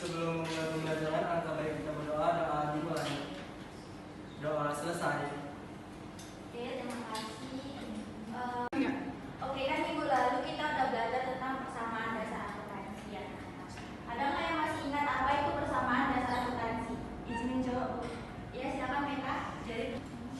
Sebelum memulai pembelajaran, alangkah baik kita berdoa. Doa dimulai. Doa selesai. Oke, terima kasih. Oke, kan minggu lalu kita udah belajar tentang persamaan dasar akuntansi ya. Ada nggak yang masih ingat apa itu persamaan dasar akuntansi? Izinin jawab. Ya, silakan Meka.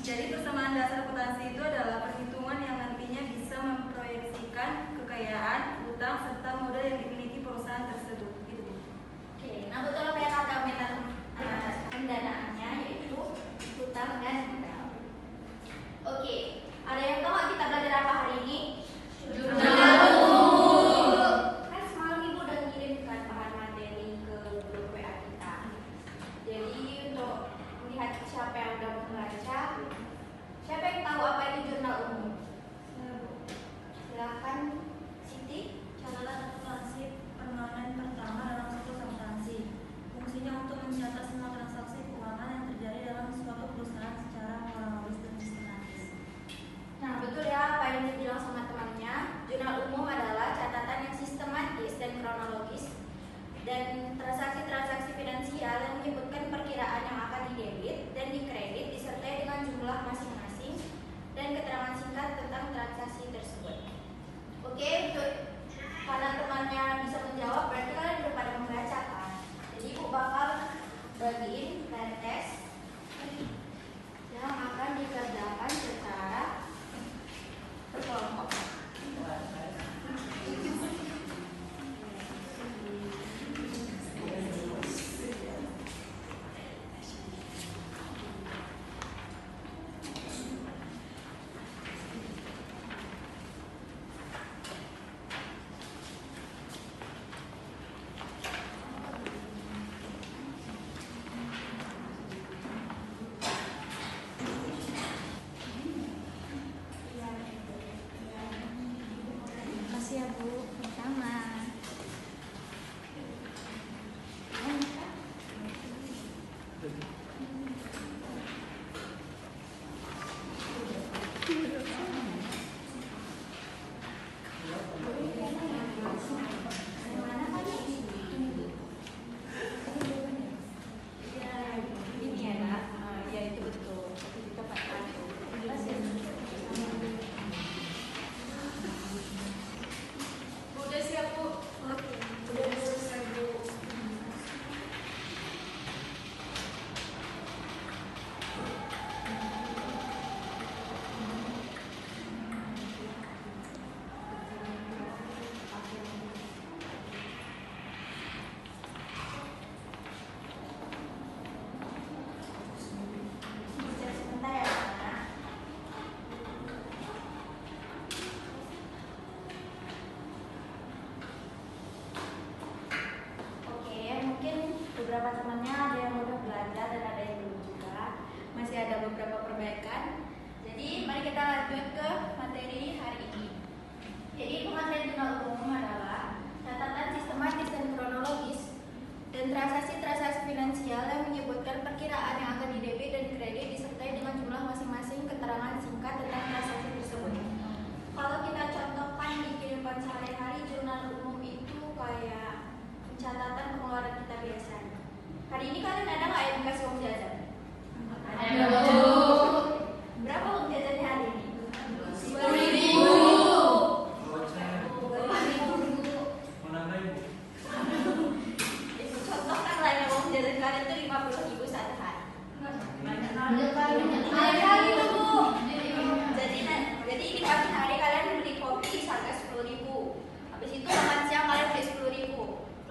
Jadi persamaan dasar akuntansi itu adalah perhitungan yang nantinya bisa memproyeksikan kekayaan, utang, serta modal yang dimiliki perusahaan tersebut. Gitu. Oke, nah betul kayak kata Meta pendanaannya yaitu utang dan modal. Oke, ada yang tahu nggak kita belajar apa hari ini? Jurnal umum. Kan semalam ibu udah ngirimkan bahan materi ke grup WA kita. Jadi untuk melihat siapa yang udah membaca, siapa yang tahu apa itu jurnal umum? Silakan Siti. Catatan akuntansi permanen pertama dalam suatu akuntansi. Fungsinya untuk mencatat semua transaksi keuangan yang terjadi dalam suatu perusahaan secara kronologis dan sistematis. Nah, betul ya apa yang dibilang sama temannya. Jurnal umum adalah catatan yang sistematis dan kronologis dan transaksi-transaksi finansial yang menyebutkan perkiraan yang akan didebit dan dikredit disertai dengan jumlah masing-masing dan keterangan singkat tentang transaksi tersebut. Oke, karena temannya bisa menjawab, berarti kalian udah pada membaca kan? Jadi ibu bakal bagiin tes yang akan dikerjakan secara berkelompok.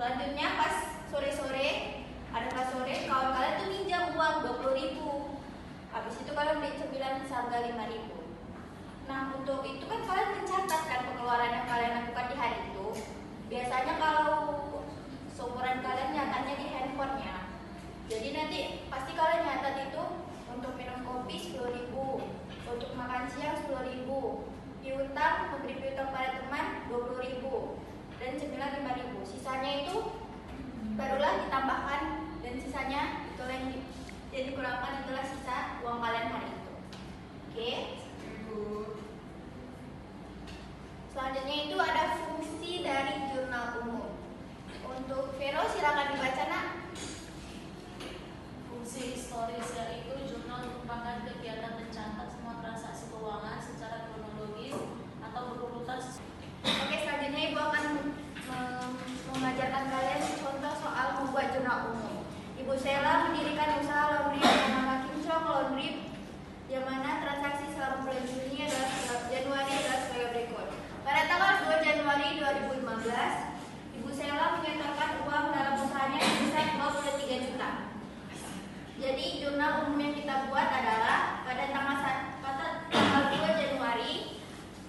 Selanjutnya pas sore-sore, ada kelas sore, kawan kalian tuh minjam uang 20.000. Habis itu kalian beli cemilan seharga 5.000. Nah, untuk itu kan kalian mencatat kan pengeluaran yang kalian lakukan di hari itu. Biasanya kalau seumuran kalian nyatatnya di handphonenya. Jadi nanti pasti kalian nyatat itu untuk minum kopi 10.000, untuk makan siang 10.000, piutang, memberi piutang pada teman 20.000, dan cemilan 5.000. Sisanya itu barulah ditambahkan, dan sisanya itulah yang dikurangkan, itulah sisa uang kalian hari itu. Oke. Selanjutnya itu ada fungsi dari jurnal umum. Untuk Vero silakan dibaca, nak. Fungsi historis yaitu jurnal merupakan kegiatan mencatat semua transaksi keuangan secara kronologis atau berurutan. Oke, selanjutnya Ibu akan mengajarkan kalian contoh soal membuat jurnal umum. Ibu Sheila mendirikan usaha laundry bernama Kincong Laundry, yang mana transaksi selama bulan Januari adalah sebagai berikut. Pada tanggal 2 Januari 2015, Ibu Sheila menyetorkan uang dalam usahanya sebesar 23 juta. Jadi jurnal umum yang kita buat adalah pada tanggal 2 Januari,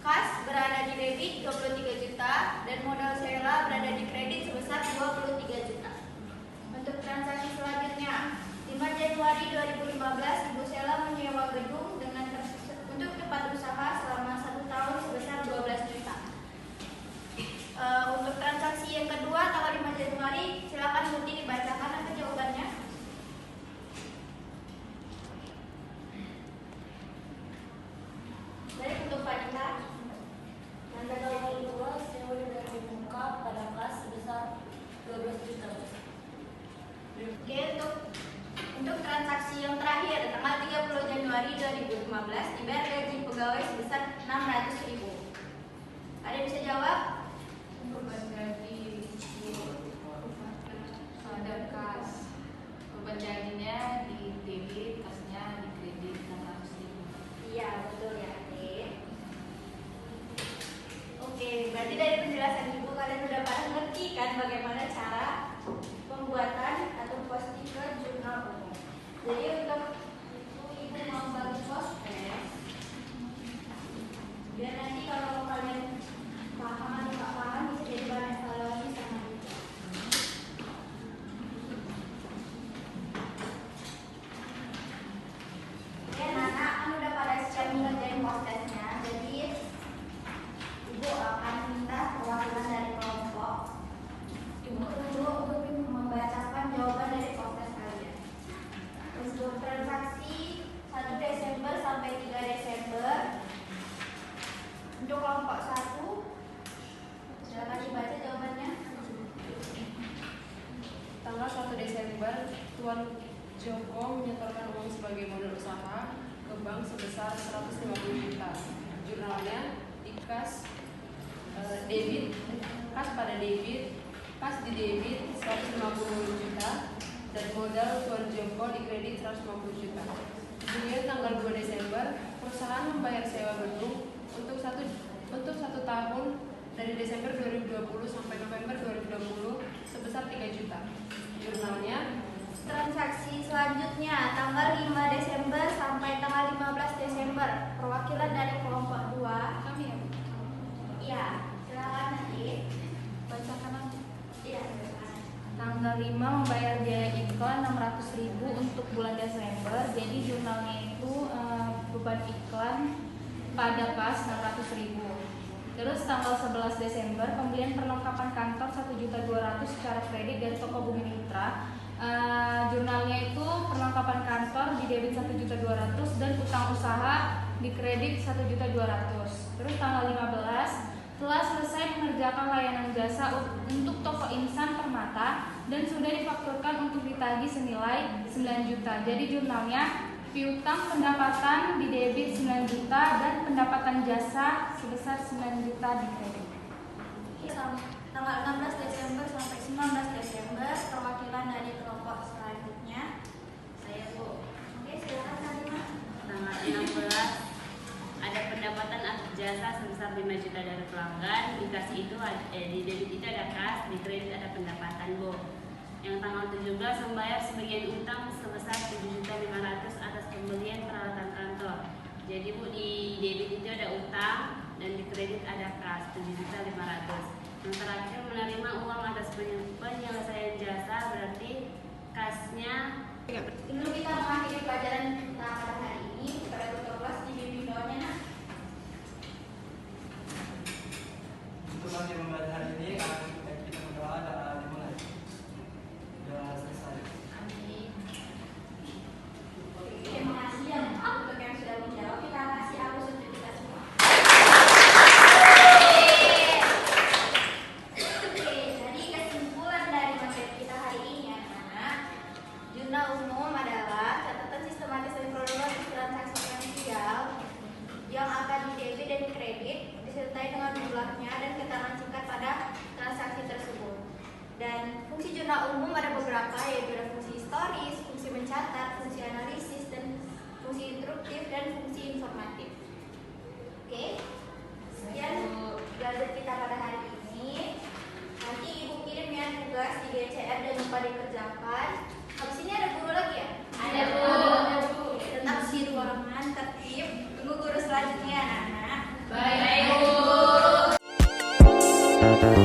kas berada di debit 23 juta dan modal Sheila berada di kredit sebesar 23 juta. Untuk transaksi selanjutnya, 5 Januari 2015, Ibu Sheila menyewa gedung untuk tempat usaha selama 1 tahun sebesar 12 juta. Untuk transaksi yang kedua, tanggal 5 Januari, silakan Muti dibacakan apa jawabannya. Baik, untuk Fadila. Tanggal 2 sewa dan dibuka pada kas sebesar 12 juta. Oke, untuk transaksi yang terakhir, tanggal 30 Januari 2015, dibayar gaji pegawai sebesar 600.000. Ada yang bisa jawab? Beban gaji ada kas, beban gajinya di debit, kasnya di kredit 600.000. Iya, betul ya, Adik. Oke, berarti dari penjelasan Ibu kalian sudah pada ngerti kan bagaimana cara pembuatan atau posting ke jurnal umum. Jadi untuk itu Ibu mau bagi poster, biar nanti kalau kalian paham atau nggak paham bisa jadi bahan evaluasi sama Ibu. Ya, anak kan udah pada siap ngerjain posternya, jadi Ibu akan minta perwakilan dari kelompok untuk membacakan jawaban dari poster kalian. Untuk transaksi 1 Desember sampai 3 Desember, untuk kelompok 1, silakan dibaca jawabannya. Tanggal 1 Desember, Tuan Joko menyetorkan uang sebagai modal usaha ke bank sebesar 150 juta. Jurnalnya ikas debit, kas pada debit, kas di debit 150 juta, dan modal Tuan Joko di kredit 150 juta. Kemudian tanggal 2 Desember, perusahaan membayar sewa gedung untuk satu tahun dari Desember 2020 sampai November 2020 sebesar 3 juta. Jurnalnya Transaksi selanjutnya tanggal 5 Desember sampai tanggal 15 Desember, perwakilan dari kelompok 2. Kami ya, Bu? Iya, silakan nanti Bacakan aja. Iya. Tanggal 5 membayar biaya iklan 600.000 untuk bulan Desember. Jadi jurnalnya itu beban iklan pada kas 600.000. Terus tanggal 11 Desember pembelian perlengkapan kantor 1.200.000 secara kredit dari toko Bumi Mitra. Jurnalnya itu perlengkapan kantor di debit 1.200.000 dan utang usaha di kredit 1.200.000. Terus tanggal 15 telah selesai mengerjakan layanan jasa untuk toko Insan Permata dan sudah difakturkan untuk ditagih senilai 9 juta. Jadi jurnalnya piutang pendapatan di debit 9 juta dan pendapatan jasa sebesar 9 juta di kredit. Tanggal 16 Desember sampai 19 Desember, perwakilan dari kelompok selanjutnya saya, Bu. Oke, silakan Salimah. Tanggal 16 ada ada pendapatan atas jasa sebesar 5 juta dari pelanggan. Di kas itu di debit itu ada kas, di kredit ada pendapatan, Bu. Yang tanggal 17 membayar sebagian utang sebesar 7.500.000 atas pembelian peralatan kantor. Jadi Bu, di debit itu ada utang dan di kredit ada kas 7.500.000. Yang terakhir menerima uang atas penyelesaian jasa, berarti kasnya. Sebelum kita mengakhiri pelajaran kita pada hari ini, kepada tutor kelas dibimbing doanya, Nak. Untuk mengakhiri pembelajaran hari ini, kita berdoa dan dimulai. Doa selesai. Amin. Terima kasih ya untuk yang sudah menjawab. Kita kasih aplaus untuk kita semua. Oke, jadi kesimpulan dari materi kita hari ini, anak-anak, jurnal umum adalah catatan sistematis dan kronologis transaksi finansial yang akan didebit dan kredit disertai dengan jumlahnya dan keterangan singkat pada transaksi tersebut. Dan fungsi jurnal umum ada beberapa, yaitu ada fungsi historis, fungsi mencatat, fungsi analisis, dan fungsi instruktif dan fungsi informatif. Oke, sekian belajar kita pada hari ini. Nanti ibu kirim ya tugas di GCR dan lupa dikerjakan. Habis ini ada guru lagi ya? Ada, Bu. Tetap di ruangan tertib. Tunggu guru selanjutnya, anak-anak. Baik, Bu.